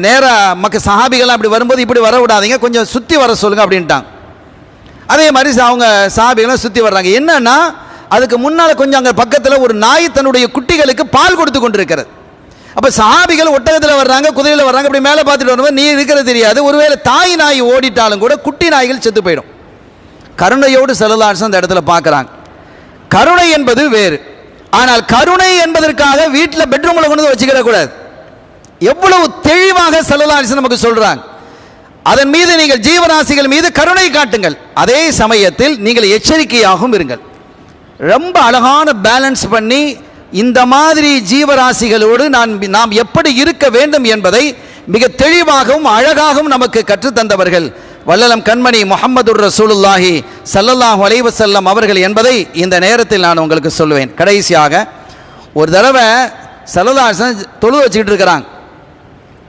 நேராக சஹாபிகள்லாம் அப்படி வரும்போது இப்படி வர விடாதீங்க, கொஞ்சம் சுற்றி வர சொல்லுங்க அப்படின்ட்டாங்க. அதே மாதிரி அவங்க சஹாபிகள்லாம் சுற்றி வர்றாங்க. என்னன்னா அதுக்கு முன்னால் கொஞ்சம் அங்கே பக்கத்தில் ஒரு நாய் தன்னுடைய குட்டிகளுக்கு பால் கொடுத்து கொண்டிருக்கிறது. அப்போ சஹாபிகள் ஒட்டகத்தில் வர்றாங்க, குதிரையில் வர்றாங்க, அப்படி மேலே பார்த்துட்டு வரும்போது நீ இருக்கிறது தெரியாது. ஒருவேளை தாய் நாய் ஓடிட்டாலும் கூட குட்டி நாய்கள் செத்து போயிடும். கருணையோடு ஸல்லல்லாஹு அலைஹி வஸல்லம் அந்த இடத்துல பார்க்குறாங்க. கருணை என்பது வேறு. ஆனால் கருணை என்பதற்காக வீட்டில் பெட்ரூமில் கொண்டு வச்சுக்கிற கூடாது. எவ்வளவு தெளிவாக ஸல்லல்லாஹு அலைஹி வஸல்லம் நமக்கு சொல்றாங்க. அதன் மீது நீங்கள் ஜீவராசிகள் மீது கருணை காட்டுங்கள், அதே சமயத்தில் நீங்கள் எச்சரிக்கையாகவும் இருங்கள். ரொம்ப அழகான பேலன்ஸ் பண்ணி இந்த மாதிரி ஜீவராசிகளோடு நாம் எப்படி இருக்க வேண்டும் என்பதை மிக தெளிவாகவும் அழகாகவும் நமக்கு கற்றுத்தந்தவர்கள் வல்லலம் கண்மணி முஹம்மதுர் ரசூலுல்லாஹி ஸல்லல்லாஹு அலைஹி வஸல்லம் அவர்கள் என்பதை இந்த நேரத்தில் நான் உங்களுக்கு சொல்லுவேன். கடைசியாக ஒரு தடவை ஸல்லல்லாஹு அலைஹி வஸல்லம் தொழு வச்சுக்கிட்டு இருக்கிறாங்க,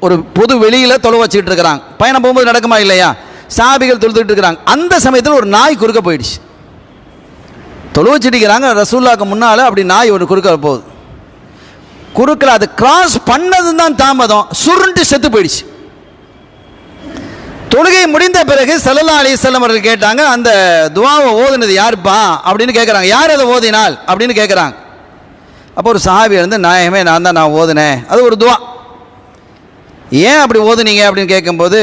ஒரு பொது வெளியில் தொழு வச்சுக்கிட்டு இருக்கிறாங்க. பயணம் போகும்போது நடக்குமா இல்லையா, சஹாபிகள் தொழுதுகிட்டு இருக்கிறாங்க. அந்த சமயத்தில் ஒரு நாய் குறுக்க போயிடுச்சு. தொழு வச்சுட்டு இருக்கிறாங்க, ரசூலுல்லாஹ்க்கு முன்னால் அப்படி நாய் ஒரு குறுக்க போகுது. குறுக்கில் அது கிராஸ் பண்ணது தான் தாமதம், சுருண்டு செத்து போயிடுச்சு. தொழுகை முடிந்த பிறகு ஸல்லல்லாஹு அலைஹி வஸல்லம் அவர்கள் கேட்டாங்க, அந்த துஆவை ஓதுனது யாருப்பா அப்படின்னு கேட்குறாங்க. யார் அதை ஓதினால் அப்படின்னு கேட்குறாங்க. அப்போ ஒரு சஹாபி இருந்து, நாயகமே நான் ஓதுனேன், அது ஒரு துஆ. ஏன் அப்படி ஓதுனீங்க அப்படின்னு கேட்கும்போது,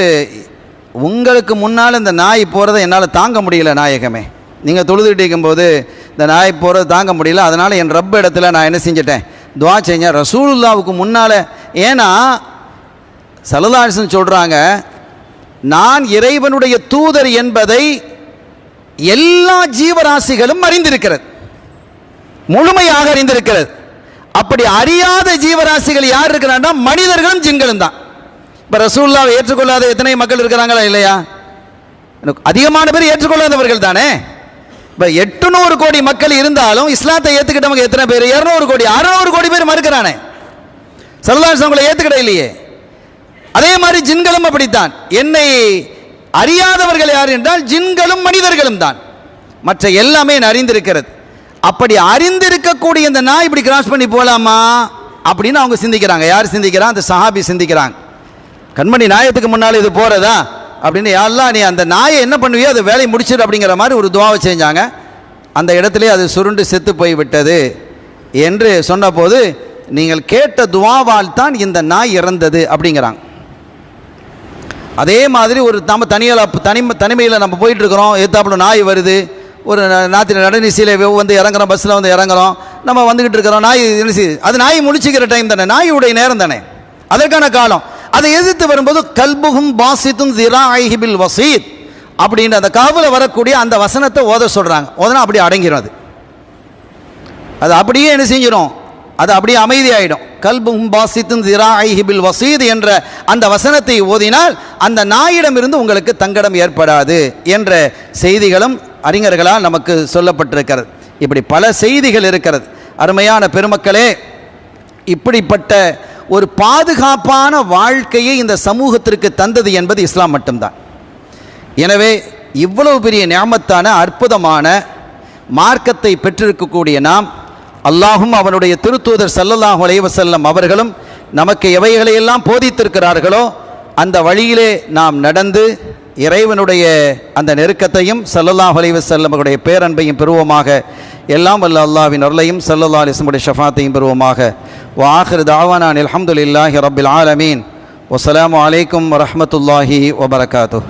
உங்களுக்கு முன்னால் இந்த நாய் போகிறத என்னால் தாங்க முடியல நாயகமே, நீங்கள் தொழுதுகிட்டு இருக்கும்போது இந்த நாய் போகிறது தாங்க முடியல, அதனால் என் ரப்ப இடத்துல நான் என்ன செஞ்சிட்டேன், துஆ செஞ்சேன் ரசூலுல்லாவுக்கு முன்னால். ஏன்னா ஸல்லல்லாஹு அலைஹி வஸல்லம் சொல்கிறாங்க, நான் இறைவனுடைய தூதர் என்பதை எல்லா ஜீவராசிகளும் அறிந்திருக்கிறது, முழுமையாக அறிந்திருக்கிறது. அப்படி அறியாத ஜீவராசிகள் யார் இருக்கிறான்னா மனிதர்களும் ஜின்களும் தான். இப்போ ரசூலுல்லாவை ஏற்றுக்கொள்ளாத எத்தனை மக்கள் இருக்கிறாங்களா இல்லையா? அதிகமான பேர் ஏற்றுக்கொள்ளாதவர்கள் தானே. இப்போ 800 கோடி மக்கள் இருந்தாலும் இஸ்லாத்தை ஏற்றுக்கிட்டவங்க எத்தனை பேர்? 200 கோடி 600 கோடி பேர் மறுக்கிறானே. ஸல்லல்லாஹு அலைஹி வஸல்லம் ஏற்றுக்கிட இல்லையே. அதே மாதிரி ஜின்களும் அப்படித்தான். என்னை அறியாதவர்கள் யார் என்றால் ஜின்களும் மனிதர்களும் தான், மற்ற எல்லாமே அறிந்திருக்கிறது. அப்படி அறிந்திருக்கக்கூடிய இந்த நாய் இப்படி கிராஸ் பண்ணி போகலாமா அப்படின்னு அவங்க சிந்திக்கிறாங்க. யார் சிந்திக்கிறான்? அந்த சஹாபி சிந்திக்கிறாங்க. கண்மணி நாயத்துக்கு முன்னால் இது போகிறதா அப்படின்னு, யா அல்லாஹ் நீ அந்த நாயை என்ன பண்ணுவியோ அதை வேலையை முடிச்சிடு அப்படிங்கிற மாதிரி ஒரு துஆவை செஞ்சாங்க. அந்த இடத்துல அது சுருண்டு செத்து போய் விட்டது என்று சொன்னபோது, நீங்கள் கேட்ட துஆவால் தான் இந்த நாய் இறந்தது அப்படிங்கிறாங்க. அதே மாதிரி ஒரு நம்ம தனிமையில் நம்ம போயிட்டுருக்கிறோம், எத்தாப்புல நாய் வருது, ஒரு நடுநிசையில் வந்து இறங்குறோம், பஸ்ஸில் வந்து இறங்குறோம், நம்ம வந்துக்கிட்டு இருக்கிறோம், நாய் அது நாய் முழிச்சிக்கிற டைம் தானே, நாயுடைய நேரம் தானே, அதற்கான காலம். அதை எதிர்த்து வரும்போது கல்புகும் பாசித்தும் திராஹி பில் வசீத் அப்படின்னு அந்த காவல வரக்கூடிய அந்த வசனத்தை ஓத சொல்கிறாங்க. ஓதனா அப்படியே அடங்கிடும். அது அப்படியே என்ன செஞ்சிடும், அது அப்படியே அமைதியாயிடும். கல்புகும் பாசித்தும் திராஹி பில் வசீத் என்ற அந்த வசனத்தை ஓதினால் அந்த நாயிடமிருந்து உங்களுக்கு தங்கடம் ஏற்படாது என்ற செய்திகளும் அறிஞர்களால் நமக்கு சொல்லப்பட்டிருக்கிறது. இப்படி பல செய்திகள் இருக்கிறது. அருமையான பெருமக்களே, இப்படிப்பட்ட ஒரு பாதுகாப்பான வாழ்க்கையை இந்த சமூகத்திற்கு தந்தது என்பது இஸ்லாம் மட்டும்தான். எனவே இவ்வளவு பெரிய நியாமத்தான அற்புதமான மார்க்கத்தை பெற்றிருக்கக்கூடிய நாம், அல்லாஹும் அவனுடைய திருத்தூதர் ஸல்லல்லாஹு அலைஹி வஸல்லம் அவர்களும் நமக்கு எவைகளையெல்லாம் போதித்திருக்கிறார்களோ அந்த வழியிலே நாம் நடந்து இறைவனுடைய அந்த நெருக்கத்தையும் ஸல்லல்லாஹு அலைஹி வஸல்லம் அவருடைய பேரன்பையும் பெறுவோமாக. எல்லாம் வல்ல அல்லாஹ்வின் அருளையும் ஸல்லல்லாஹு அலைஹி வஸல்லம் ஷஃபாத்தையும் பெறுவோமாக. வ ஆகிரு தஅவானா அல்ஹம்துலில்லாஹி ரப்பில் ஆலமீன். வஸ்ஸலாமு அலைக்கும் வரஹ்மத்துல்லாஹி வபரகாத்துஹு.